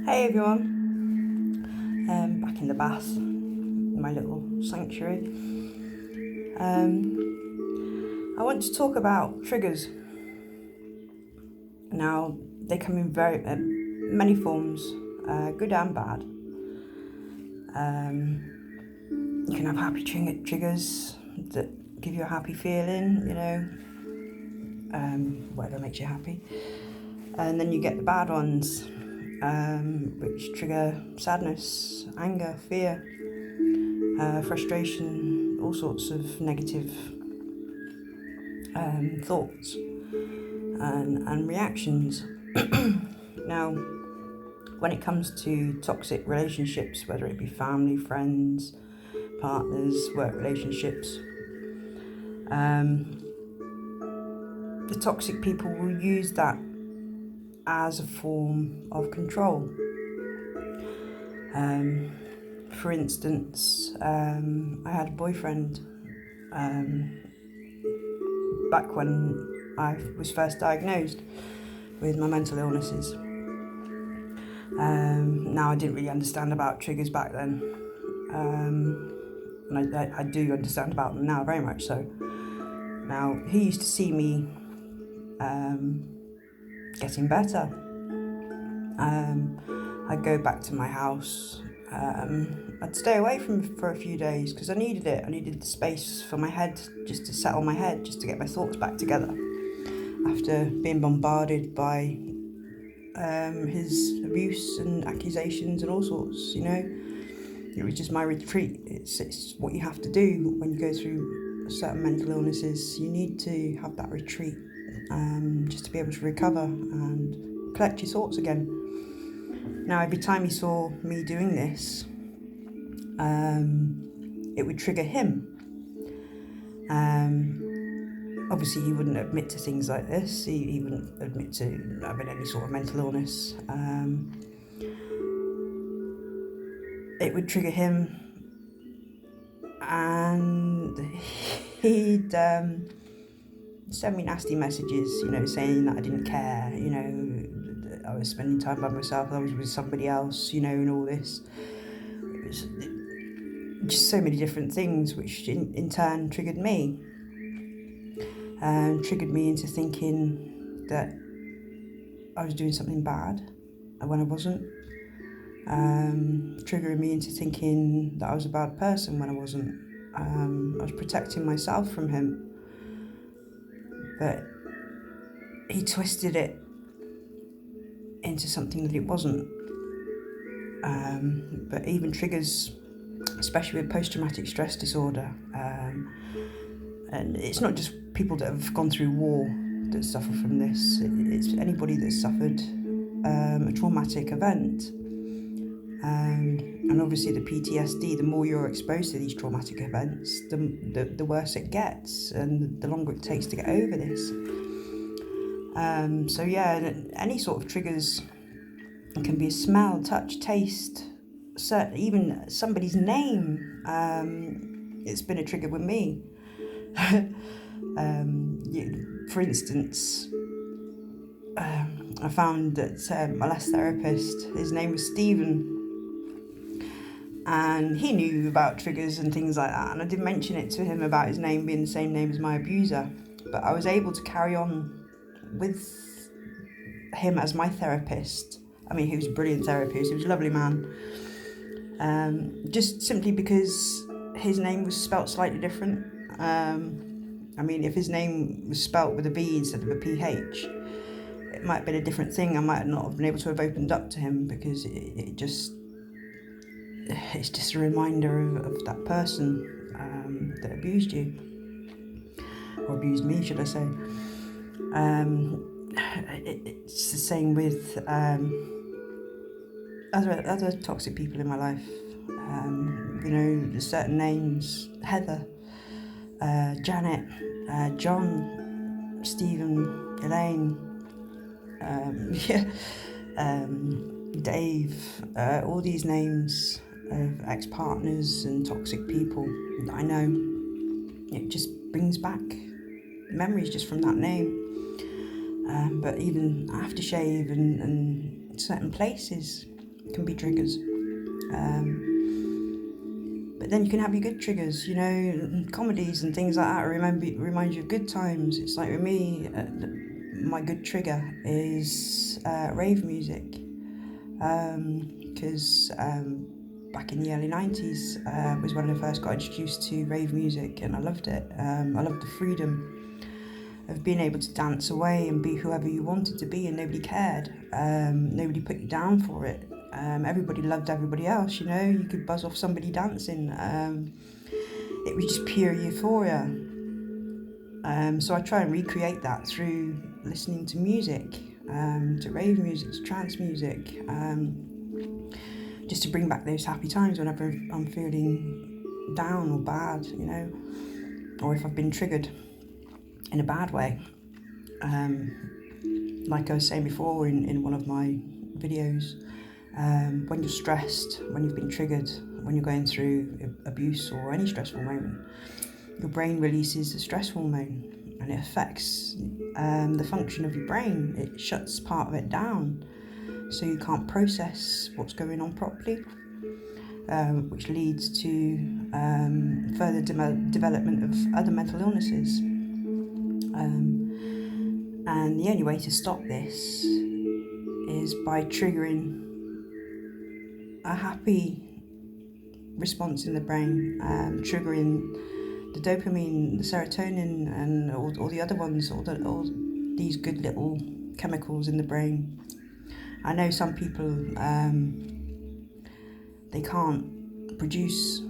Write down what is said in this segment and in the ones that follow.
Hey everyone, back in the bath, my little sanctuary. I want to talk about triggers. Now, they come in very many forms, good and bad. You can have happy triggers that give you a happy feeling, whatever makes you happy. And then you get the bad ones, which trigger sadness, anger, fear, frustration, all sorts of negative thoughts and reactions. Now, when it comes to toxic relationships, whether it be family, friends, partners, work relationships, the toxic people will use that as a form of control. For instance, I had a boyfriend back when I was first diagnosed with my mental illnesses. Now, I didn't really understand about triggers back then, and I do understand about them now, very much so. Now, he used to see me getting better. I'd go back to my house. I'd stay away from him for a few days because I needed it. I needed the space for my head, just to settle my head, just to get my thoughts back together after being bombarded by his abuse and accusations and all sorts. It was just my retreat. It's what you have to do when you go through certain mental illnesses. You need to have that retreat just to be able to recover and collect your thoughts again. Now, every time he saw me doing this, it would trigger him. Obviously, he wouldn't admit to things like this. He wouldn't admit to having any sort of mental illness. It would trigger him, and he'd send me nasty messages, saying that I didn't care, that I was spending time by myself, I was with somebody else, and all this. It was just so many different things, which in turn triggered me. Triggered me into thinking that I was doing something bad when I wasn't. Triggering me into thinking that I was a bad person when I wasn't. I was protecting myself from him. But he twisted it into something that it wasn't. But even triggers, especially with post-traumatic stress disorder, and it's not just people that have gone through war that suffer from this, it's anybody that's suffered a traumatic event. And obviously the PTSD, the more you're exposed to these traumatic events, the worse it gets and the longer it takes to get over this. So yeah, any sort of triggers, it can be a smell, touch, taste, even somebody's name. It's been a trigger with me. For instance, I found that my last therapist, his name was Stephen, and he knew about triggers and things like that, and I did mention it to him about his name being the same name as my abuser, but I was able to carry on with him as my therapist. I mean, he was a brilliant therapist, he was a lovely man, just simply because his name was spelt slightly different. I mean, if his name was spelt with a V instead of a PH, it might have been a different thing. I might not have been able to have opened up to him, because it's just a reminder of that person that abused you, or abused me, should I say. It's the same with other toxic people in my life. There's certain names: Heather, Janet, John, Stephen, Elaine, Dave, all these names of ex-partners and toxic people that I know. It just brings back memories just from that name. But even aftershave and certain places, can be triggers. But then you can have your good triggers, you know, comedies and things like that remind you of good times. It's like with me, my good trigger is rave music, because back in the early 90s was when I first got introduced to rave music, and I loved it. I loved the freedom of being able to dance away and be whoever you wanted to be, and nobody cared. Nobody put you down for it. Everybody loved everybody else, you know. You could buzz off somebody dancing. It was just pure euphoria. So I try and recreate that through listening to music, to rave music, to trance music, just to bring back those happy times whenever I'm feeling down or bad, you know, or if I've been triggered in a bad way. Like I was saying before in one of my videos, when you're stressed, when you've been triggered, when you're going through abuse or any stressful moment, your brain releases a stress hormone, and it affects the function of your brain. It shuts part of it down, so you can't process what's going on properly, which leads to further development of other mental illnesses. And the only way to stop this is by triggering a happy response in the brain, triggering the dopamine, the serotonin, and all the other ones, all these good little chemicals in the brain. I know some people, they can't produce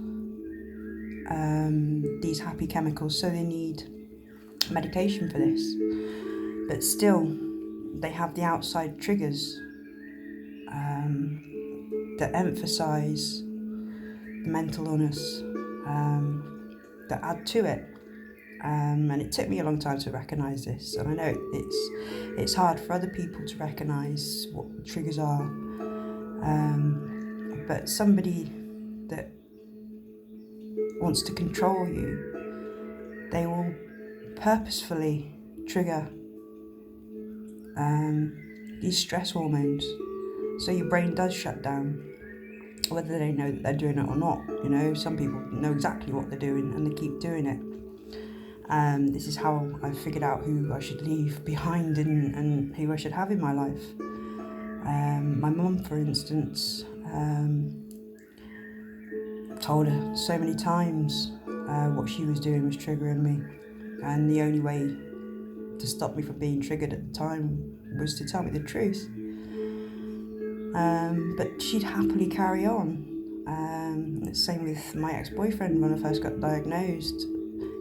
these happy chemicals, so they need medication for this. But still, they have the outside triggers that emphasise the mental illness, that add to it. And it took me a long time to recognise this, and I know it's hard for other people to recognise what the triggers are. But somebody that wants to control you, they will purposefully trigger these stress hormones, so your brain does shut down, whether they know that they're doing it or not. You know, some people know exactly what they're doing and they keep doing it. This is how I figured out who I should leave behind and who I should have in my life. My mum, for instance, told her so many times what she was doing was triggering me, and the only way to stop me from being triggered at the time was to tell me the truth. But she'd happily carry on. Same with my ex-boyfriend. When I first got diagnosed,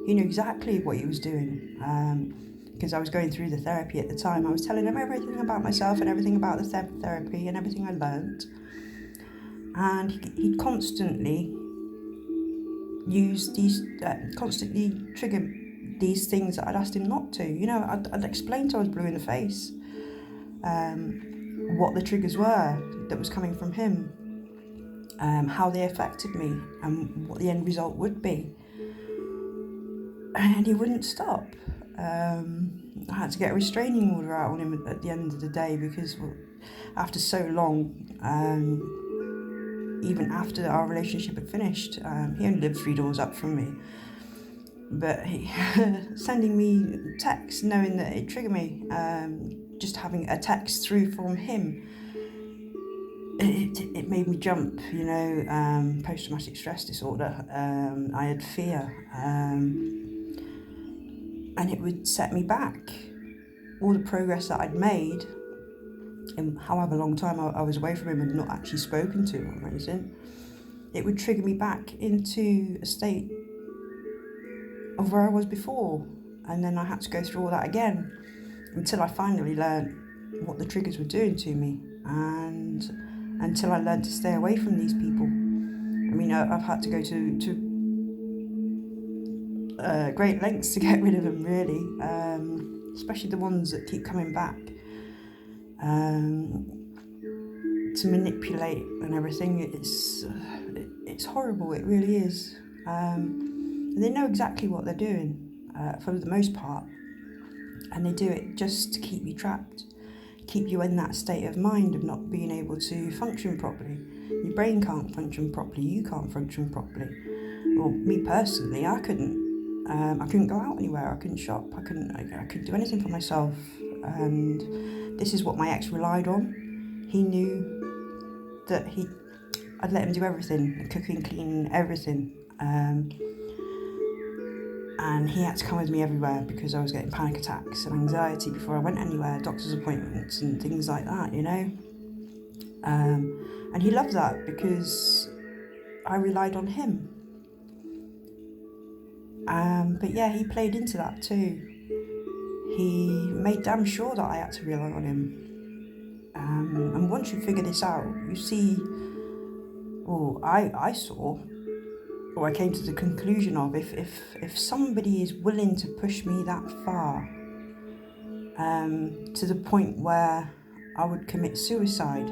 he knew exactly what he was doing, because I was going through the therapy at the time. I was telling him everything about myself and everything about the therapy and everything I learnt, and he'd constantly use these, constantly trigger these things that I'd asked him not to. You know, I'd explained till I was blue in the face what the triggers were that was coming from him, how they affected me, and what the end result would be. And he wouldn't stop. I had to get a restraining order out on him at the end of the day, because after so long, even after our relationship had finished, he only lived 3 doors up from me. But he sending me texts knowing that it triggered me, just having a text through from him, it made me jump, you know. Post-traumatic stress disorder, I had fear, and it would set me back. All the progress that I'd made in however long time I was away from him and not actually spoken to him or anything, it would trigger me back into a state of where I was before, and then I had to go through all that again until I finally learned what the triggers were doing to me, and until I learned to stay away from these people. I mean, I've had to go to great lengths to get rid of them, really, especially the ones that keep coming back, to manipulate and everything. It's horrible, it really is. They know exactly what they're doing, for the most part, and they do it just to keep you trapped. keep you in that state of mind of not being able to function properly. Your brain can't function properly, you can't function properly. Well, me personally, I couldn't go out anywhere, I couldn't shop, I couldn't do anything for myself. And this is what my ex relied on. He knew that I'd let him do everything, cooking, cleaning, everything. And he had to come with me everywhere because I was getting panic attacks and anxiety before I went anywhere, doctor's appointments and things like that, you know. And he loved that because I relied on him. But yeah, he played into that too. He made damn sure that I had to rely on him. And once you figure this out, you see, I saw, or I came to the conclusion of, if somebody is willing to push me that far, to the point where I would commit suicide,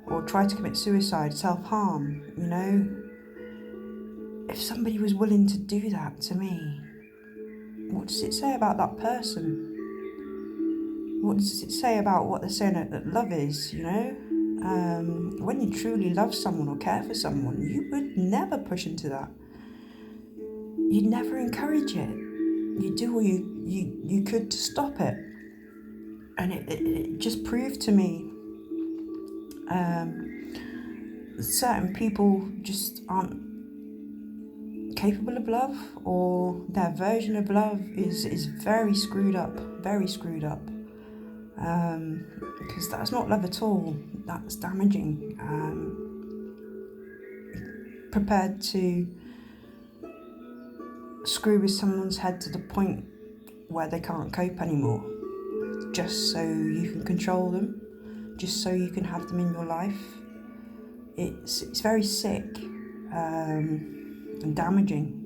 or try to commit suicide, self-harm, you know, if somebody was willing to do that to me, what does it say about that person? What does it say about what they're saying that love is, you know? When you truly love someone or care for someone, you would never push into that. You'd never encourage it. You do what you could to stop it. And it just proved to me certain people just aren't capable of love, or their version of love is very screwed up. Because that's not love at all. That's damaging. Prepared to screw with someone's head to the point where they can't cope anymore, just so you can control them, just so you can have them in your life. It's very sick and damaging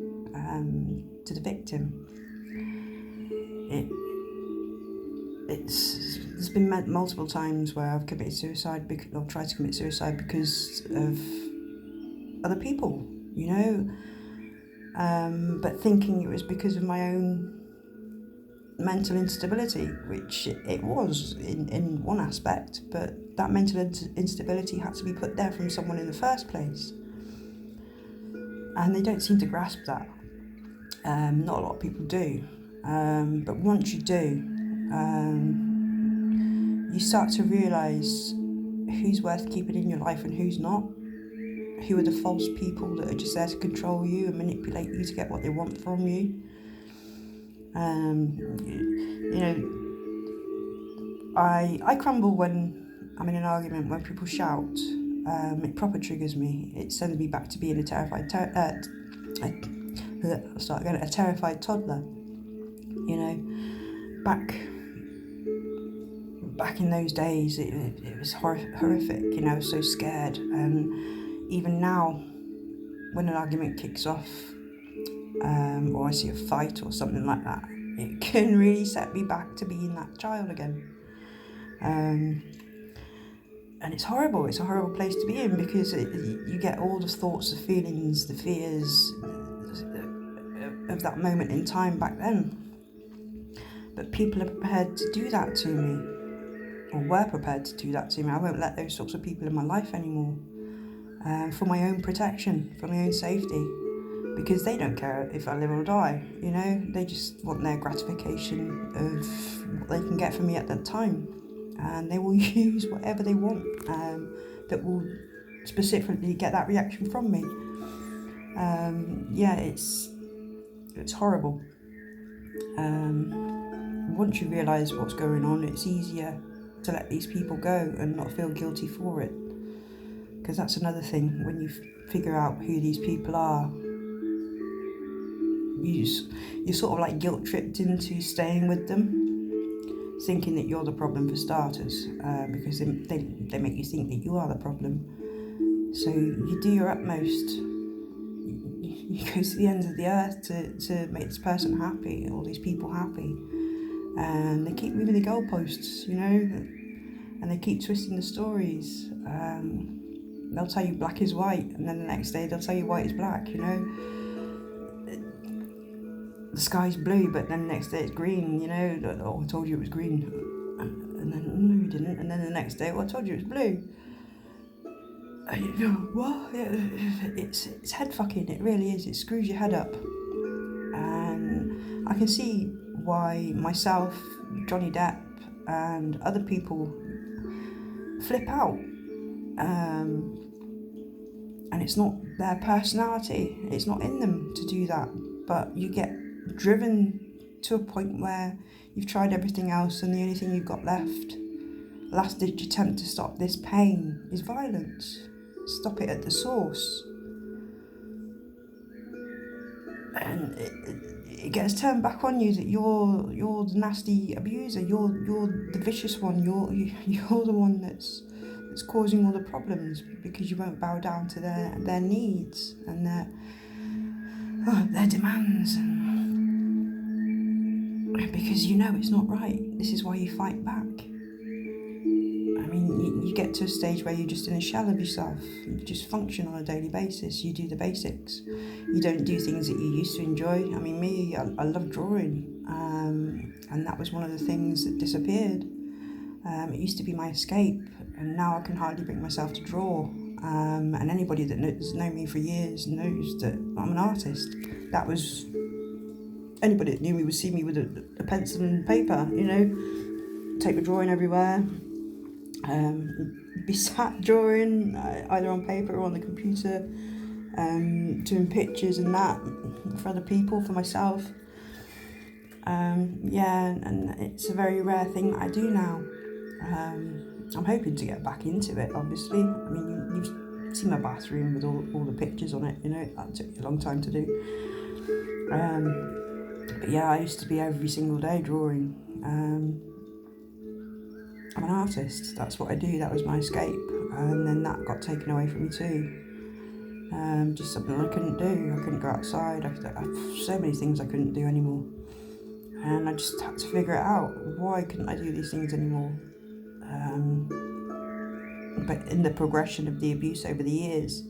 to the victim. There's been multiple times where I've committed suicide or tried to commit suicide because of other people, you know, but thinking it was because of my own mental instability, which it was in one aspect, but that mental instability had to be put there from someone in the first place, and they don't seem to grasp that. Not a lot of people do, but once you do, you start to realise who's worth keeping in your life and who's not. Who are the false people that are just there to control you and manipulate you to get what they want from you. You know, I crumble when I'm in an argument, when people shout. It proper triggers me. It sends me back to being a terrified a terrified toddler. You know, back in those days, it was horrific. You know, so scared. And even now, when an argument kicks off, or I see a fight or something like that, it can really set me back to being that child again. And it's horrible. It's a horrible place to be in, because you get all the thoughts, the feelings, the fears of that moment in time back then. But people are prepared to do that to me, or were prepared to do that to me. I won't let those sorts of people in my life anymore, for my own protection, for my own safety, because they don't care if I live or die, you know. They just want their gratification of what they can get from me at that time, and they will use whatever they want that will specifically get that reaction from me. Yeah, it's horrible. Once you realise what's going on, it's easier to let these people go and not feel guilty for it, because that's another thing. When you figure out who these people are, you're sort of like guilt tripped into staying with them, thinking that you're the problem for starters, because they make you think that you are the problem. So you do your utmost. You go to the ends of the earth to make this person happy, all these people happy, and they keep moving the goalposts, you know, and they keep twisting the stories. They'll tell you black is white, and then the next day they'll tell you white is black, you know. The sky's blue, but then the next day it's green, you know. Oh, I told you it was green. And And then, no, you didn't. And then the next day, well, I told you it was blue. And you go, what? It's head fucking, it really is. It screws your head up. And I can see why myself, Johnny Depp, and other people flip out. And it's not their personality, it's not in them to do that. But you get driven to a point where you've tried everything else and the only thing you've got left, last ditch attempt to stop this pain, is violence. Stop it at the source. And it gets turned back on you that you're the nasty abuser, you're the vicious one, you're the one that's causing all the problems because you won't bow down to their needs and their demands, and because you know it's not right. This is why you fight back. I mean, you get to a stage where you're just in a shell of yourself. You just function on a daily basis. You do the basics. You don't do things that you used to enjoy. I mean, me, I love drawing, and that was one of the things that disappeared. It used to be my escape, and now I can hardly bring myself to draw. And anybody that has known me for years knows that I'm an artist. That was, anybody that knew me would see me with a pencil and paper, you know, take a drawing everywhere, be sat drawing either on paper or on the computer, doing pictures and that for other people, for myself. And it's a very rare thing that I do now. I'm hoping to get back into it, obviously. I mean, you've seen my bathroom with all the pictures on it, you know, that took me a long time to do. But yeah, I used to be every single day drawing. I'm an artist, that's what I do, that was my escape. And then that got taken away from me too. Just something I couldn't do. I couldn't go outside. I so many things I couldn't do anymore. And I just had to figure it out. Why couldn't I do these things anymore? But in the progression of the abuse over the years,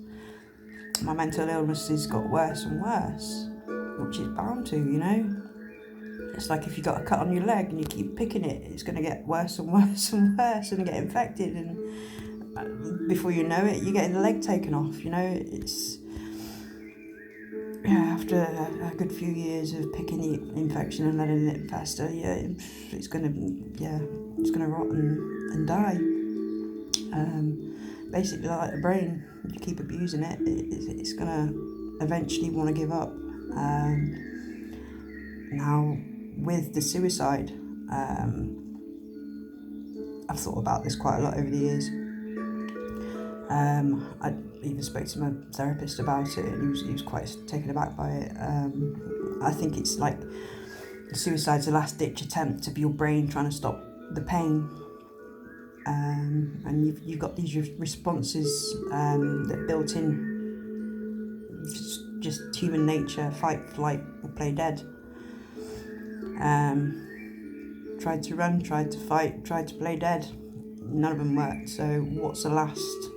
my mental illnesses got worse and worse, which is bound to, you know. It's like if you got a cut on your leg and you keep picking it, it's going to get worse and worse and worse and get infected, and before you know it, you're getting the leg taken off, you know. It's, yeah, after a good few years of picking the infection and letting it fester, it's gonna rot and die. Basically, like the brain, if you keep abusing it, it's gonna eventually want to give up. Now, with the suicide, I've thought about this quite a lot over the years. I even spoke to my therapist about it, and he was quite taken aback by it. I think it's like suicide's a last-ditch attempt of your brain trying to stop the pain, and you've got these responses that are built in, just human nature: fight, flight, or play dead. Tried to run, tried to fight, tried to play dead. None of them worked. So what's the last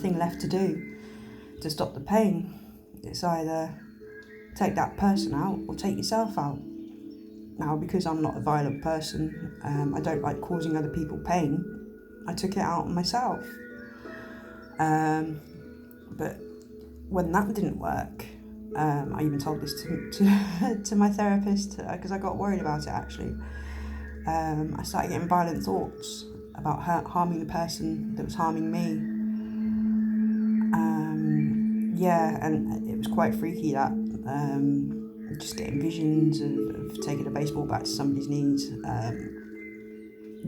thing left to do to stop the pain? It's either take that person out or take yourself out. Now, because I'm not a violent person, I don't like causing other people pain, I took it out on myself. But when that didn't work, I even told this to my therapist, because I got worried about it actually. I started getting violent thoughts about harming the person that was harming me. And it was quite freaky, that just getting visions of taking a baseball bat to somebody's knees,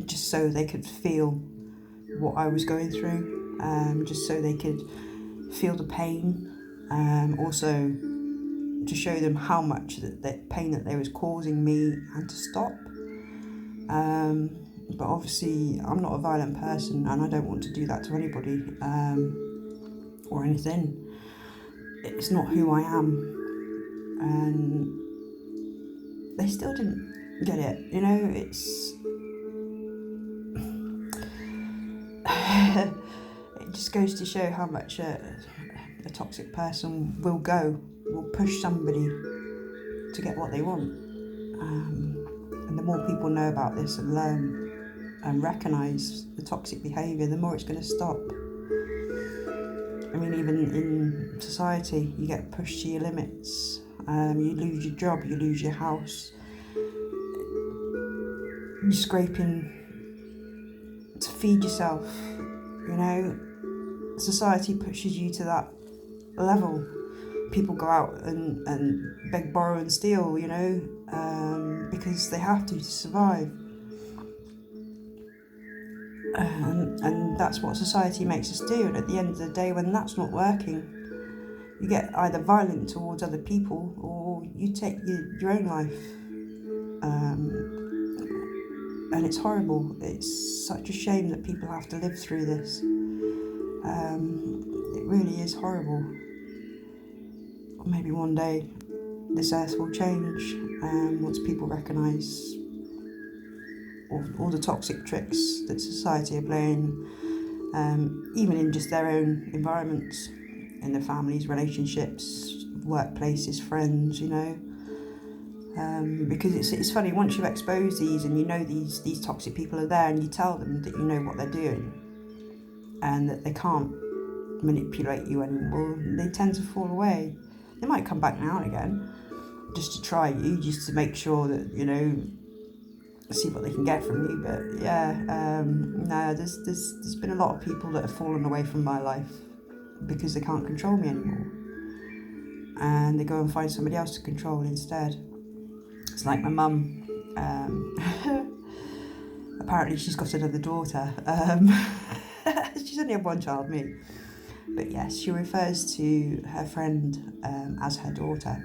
just so they could feel what I was going through, just so they could feel the pain, also to show them how much that pain that they was causing me and to stop. But obviously I'm not a violent person, and I don't want to do that to anybody or anything. It's not who I am, and they still didn't get it, you know. It's it just goes to show how much a toxic person will push somebody to get what they want. And the more people know about this and learn, and recognise the toxic behaviour, the more it's going to stop. I mean, even in society, you get pushed to your limits. You lose your job, you lose your house. You're scraping to feed yourself, you know. Society pushes you to that level. People go out and beg, borrow and steal, you know, because they have to survive. And that's what society makes us do. And at the end of the day, when that's not working, you get either violent towards other people or you take your own life. And it's horrible. It's such a shame that people have to live through this. It really is horrible. Maybe one day this earth will change once people recognise all the toxic tricks that society are playing, even in just their own environments, in their families, relationships, workplaces, friends, you know. Because it's funny, once you expose these and you know these toxic people are there and you tell them that you know what they're doing and that they can't manipulate you anymore, they tend to fall away. They might come back now and again just to try you, just to make sure that, you know, see what they can get from you. But yeah, no, there's been a lot of people that have fallen away from my life because they can't control me anymore, and they go and find somebody else to control instead. It's like my mum. Apparently she's got another daughter. She's only had one child, me. But yes, she refers to her friend as her daughter.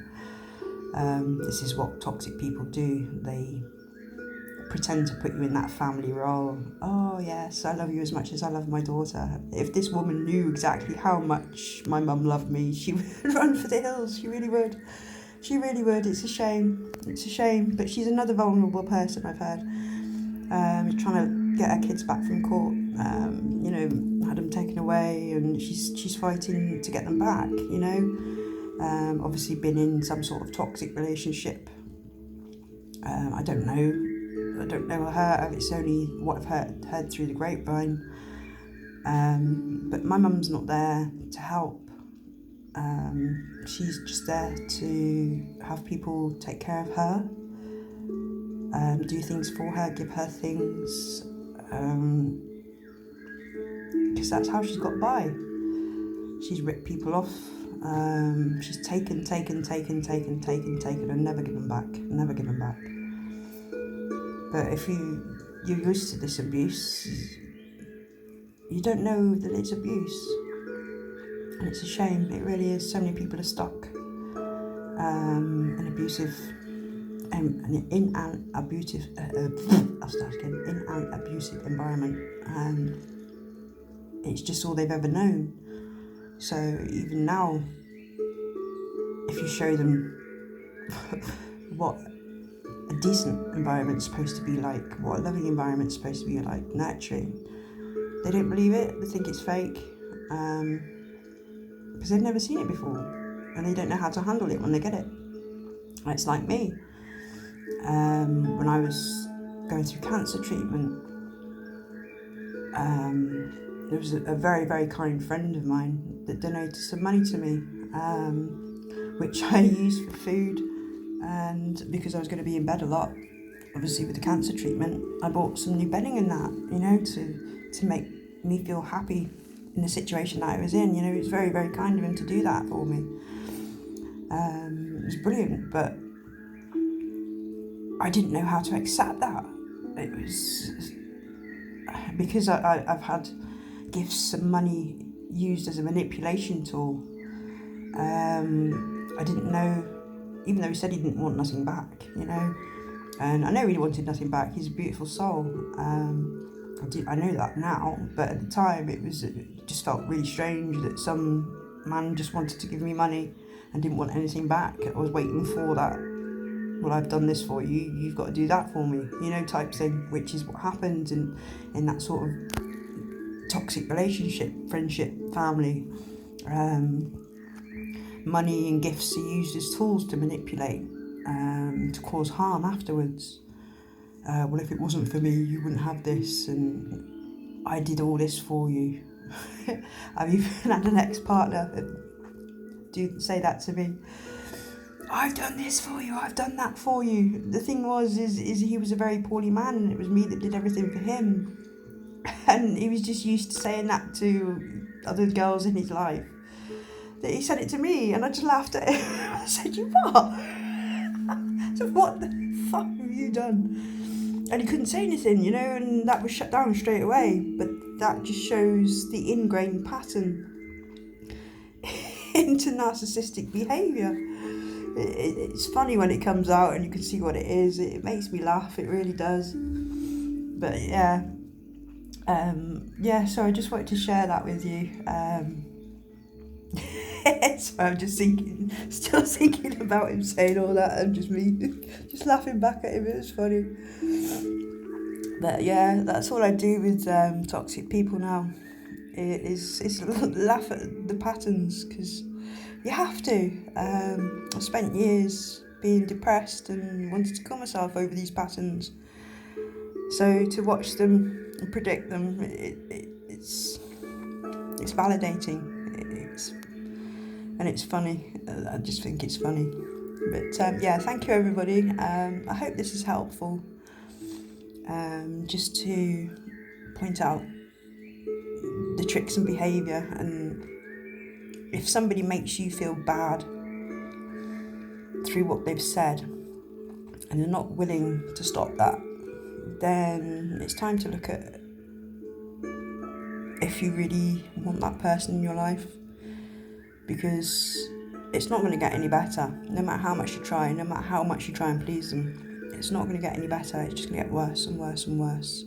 This is what toxic people do. They pretend to put you in that family role. Oh yes, I love you as much as I love my daughter. If this woman knew exactly how much my mum loved me, she would run for the hills. She really would. She really would. It's a shame. It's a shame. But she's another vulnerable person, I've heard. Trying to get her kids back from court. You know, had them taken away, and she's fighting to get them back. You know, obviously been in some sort of toxic relationship. I don't know her. It's only what I've heard through the grapevine. But my mum's not there to help. She's just there to have people take care of her, do things for her, give her things, because that's how she's got by. She's ripped people off. She's taken and never given back. But if you're used to this abuse, you don't know that it's abuse. And it's a shame, it really is. So many people are stuck in an abusive environment, and it's just all they've ever known. So even now, if you show them what a decent environment's supposed to be like, what a loving environment's supposed to be like, nurturing, they don't believe it. They think it's fake. Because they've never seen it before and they don't know how to handle it when they get it. It's like me. When I was going through cancer treatment, there was a very, very kind friend of mine that donated some money to me, which I used for food, and because I was going to be in bed a lot, obviously with the cancer treatment, I bought some new bedding and that, you know, to make me feel happy in the situation that I was in. You know, it was very, very kind of him to do that for me. It was brilliant, but I didn't know how to accept that. It was because I've had gifts and money used as a manipulation tool. I didn't know, even though he said he didn't want nothing back, you know, and I know he wanted nothing back. He's a beautiful soul. I know that now, but at the time it just felt really strange that some man just wanted to give me money and didn't want anything back. I was waiting for that. Well, I've done this for you, you've got to do that for me, you know, type thing, which is what happens in that sort of toxic relationship, friendship, family. Money and gifts are used as tools to manipulate, to cause harm afterwards. well, if it wasn't for me, you wouldn't have this, and I did all this for you. I've even had an ex-partner do say that to me. I've done this for you, I've done that for you. The thing was, is he was a very poorly man, and it was me that did everything for him. And he was just used to saying that to other girls in his life. That he said it to me, and I just laughed at him. I said, "You what? So what the fuck have you done?" And he couldn't say anything, and that was shut down straight away. But that just shows the ingrained pattern into narcissistic behaviour. It's funny when it comes out and you can see what it is. It makes me laugh, it really does. But yeah, so I just wanted to share that with you. So I'm just still thinking about him saying all that, and just laughing back at him. It was funny. But yeah, that's all I do with toxic people now. Is laugh at the patterns, because you have to. I've spent years being depressed and wanted to kill myself over these patterns. So to watch them and predict them, it's validating. It's funny. I just think it's funny. But thank you everybody. I hope this is helpful. Just to point out the tricks and behaviour, and if somebody makes you feel bad through what they've said and you're not willing to stop that, then it's time to look at if you really want that person in your life, because it's not going to get any better. No matter how much you try, no matter how much you try and please them, it's not going to get any better. It's just going to get worse and worse and worse,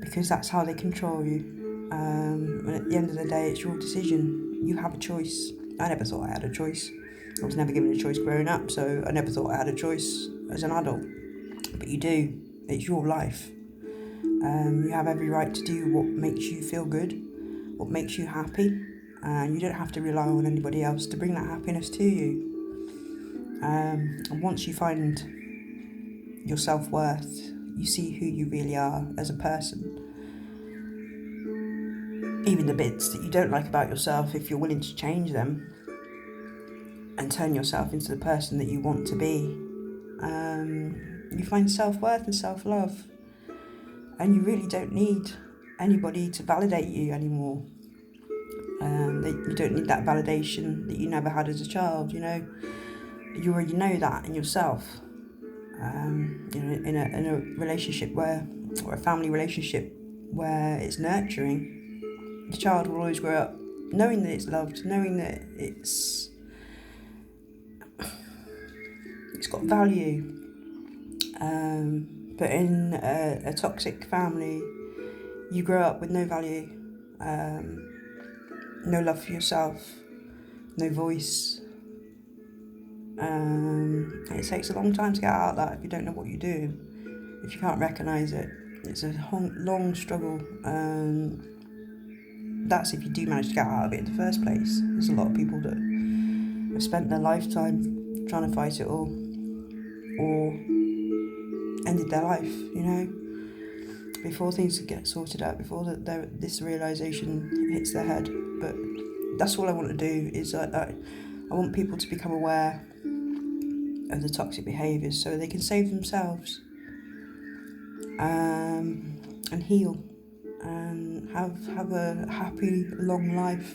because that's how they control you. And at the end of the day, it's your decision. You have a choice. I never thought I had a choice. I was never given a choice growing up, so I never thought I had a choice as an adult. But you do. It's your life. You have every right to do what makes you feel good, what makes you happy, and you don't have to rely on anybody else to bring that happiness to you. And once you find your self-worth, you see who you really are as a person. Even the bits that you don't like about yourself, if you're willing to change them and turn yourself into the person that you want to be, you find self-worth and self-love. And you really don't need anybody to validate you anymore. You don't need that validation that you never had as a child, You already know that in yourself. In a relationship or a family relationship where it's nurturing, the child will always grow up knowing that it's loved, knowing that it's got value. But in a toxic family, you grow up with no value, no love for yourself, no voice. And it takes a long time to get out of that if you don't know what you're doing, if you can't recognise it. It's a long struggle. That's if you do manage to get out of it in the first place. There's a lot of people that have spent their lifetime trying to fight it all, or ended their life, before things get sorted out, before this realisation hits their head. But that's all I want to do, is I want people to become aware of the toxic behaviours so they can save themselves, and heal, and have a happy, long life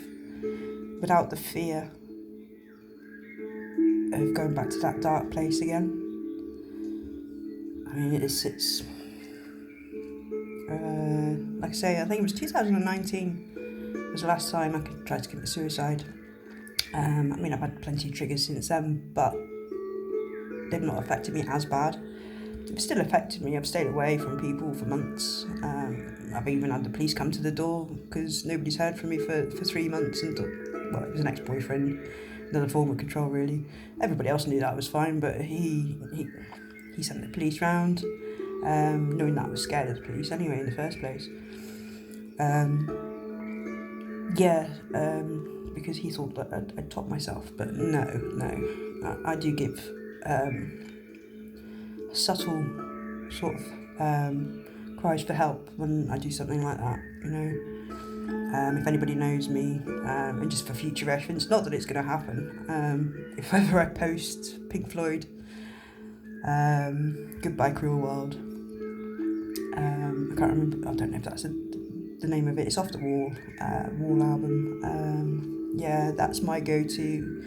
without the fear of going back to that dark place again. I mean, it's like I say, I think it was 2019 was the last time I tried to commit suicide. I've had plenty of triggers since then, but they've not affected me as bad. They've still affected me. I've stayed away from people for months. I've even had the police come to the door because nobody's heard from me for 3 months, and it was an ex-boyfriend, another form of control really. Everybody else knew that was fine, but he sent the police round, knowing that I was scared of the police anyway in the first place. Because he thought that I'd top myself, but no, I do give a subtle sort of cries for help when I do something like that, you know. If anybody knows me, and just for future reference, not that it's going to happen, if ever I post Pink Floyd, Goodbye Cruel World, I can't remember, I don't know if that's the name of it, it's off the Wall album, yeah, that's my go-to,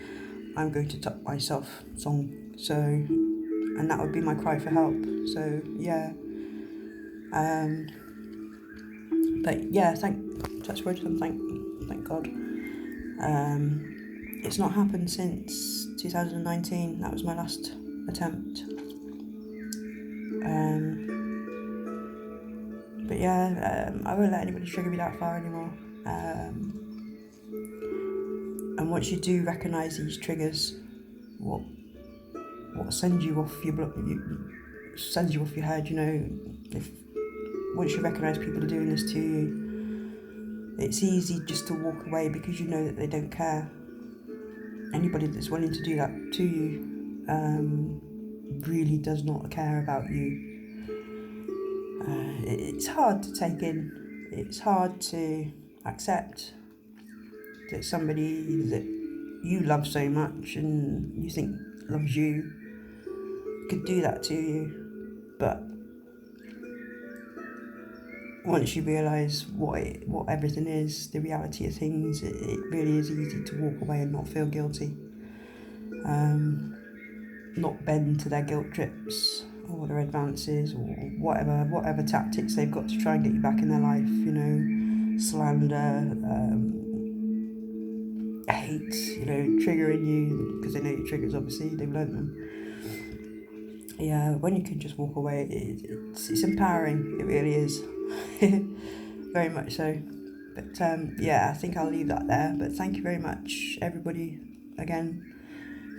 I'm going to top myself song, so, and that would be my cry for help, so, yeah, but yeah, touch wood and thank God. It's not happened since 2019. That was my last attempt. But yeah, I won't let anybody trigger me that far anymore. And once you do recognise these triggers, what sends you off your sends you off your head, you know, once you recognise people are doing this to you, it's easy just to walk away because you know that they don't care. Anybody that's willing to do that to you really does not care about you. It's hard to take in. It's hard to accept that somebody that you love so much and you think loves you could do that to you. But once you realise what everything is, the reality of things, it really is easy to walk away and not feel guilty. Not bend to their guilt trips or their advances or whatever tactics they've got to try and get you back in their life, you know, slander, hate, you know, triggering you, because they know your triggers, obviously, they've learnt them. Yeah, when you can just walk away, it's empowering, it really is. Very much so. But yeah, I think I'll leave that there. But thank you very much, everybody, again,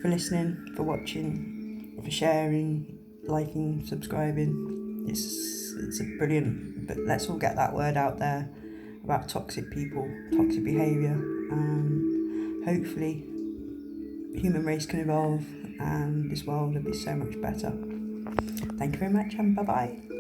for listening, for watching, for sharing, liking, subscribing. It's a brilliant, but let's all get that word out there about toxic people, toxic behaviour, and hopefully human race can evolve and this world will be so much better. Thank you very much and bye bye.